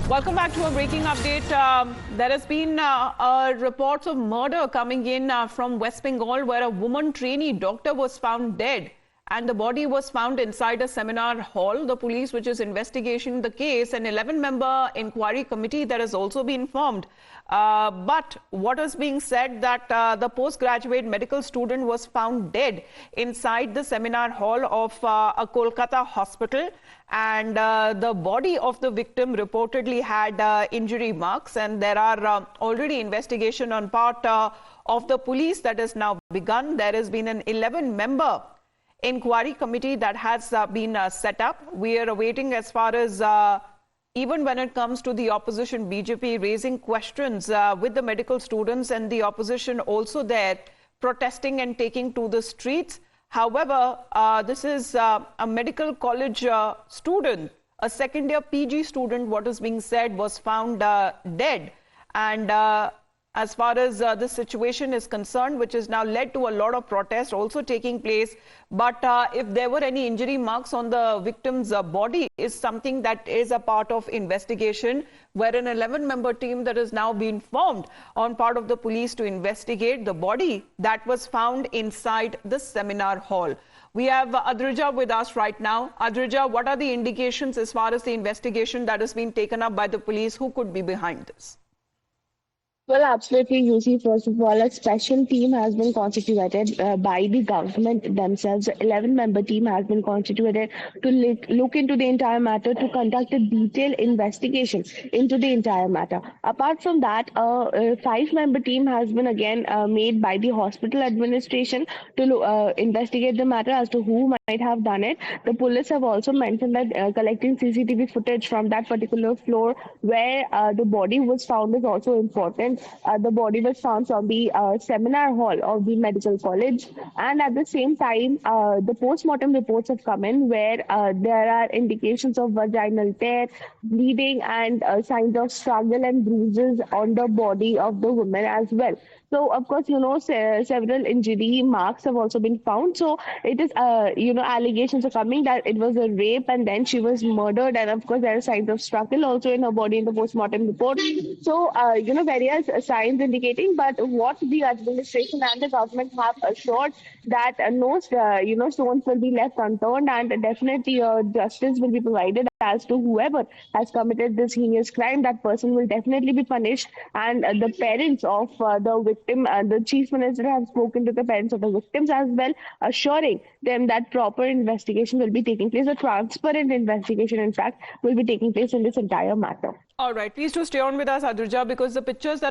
Welcome back to a breaking update. There has been reports of murder coming in from West Bengal, where a woman trainee doctor was found dead and the body was found inside a seminar hall. The police, which is investigating the case, an 11-member inquiry committee that has also been formed. But what is being said that the postgraduate medical student was found dead inside the seminar hall of a Kolkata hospital, and the body of the victim reportedly had injury marks, and there are already investigation on part of the police that has now begun. There has been an 11-member inquiry committee that has been set up. We are awaiting as far as even when it comes to the opposition BJP raising questions with the medical students, and the opposition also there protesting and taking to the streets. However, this is a medical college student, a second-year PG student, what is being said, was found dead. And as far as this situation is concerned, which has now led to a lot of protest also taking place. But if there were any injury marks on the victim's body is something that is a part of investigation, where an 11-member team that has now been formed on part of the police to investigate the body that was found inside the seminar hall. We have Adrija with us right now. Adrija, what are the indications as far as the investigation that has been taken up by the police? Who could be behind this? Well, absolutely, you see, first of all, a special team has been constituted by the government themselves. 11-member team has been constituted to look into the entire matter, to conduct a detailed investigation into the entire matter. Apart from that, a 5-member team has been again made by the hospital administration to investigate the matter as to who might have done it. The police have also mentioned that collecting CCTV footage from that particular floor where the body was found is also important. The body was found from the seminar hall of the medical college, and at the same time the post-mortem reports have come in where there are indications of vaginal tear, bleeding, and signs of struggle and bruises on the body of the woman as well. So, of course, several injury marks have also been found. So, it is, allegations are coming that it was a rape and then she was murdered. And, of course, there are signs of struggle also in her body in the post-mortem report. So, various signs indicating, but what the administration and the government have assured that no, stones will be left unturned, and definitely justice will be provided as to whoever has committed this heinous crime. That person will definitely be punished, and the parents of the victim, the chief minister have spoken to the parents of the victims as well, assuring them that proper investigation will be taking place. A transparent investigation, in fact, will be taking place in this entire matter. All right, please do stay on with us, Adrija, because the pictures that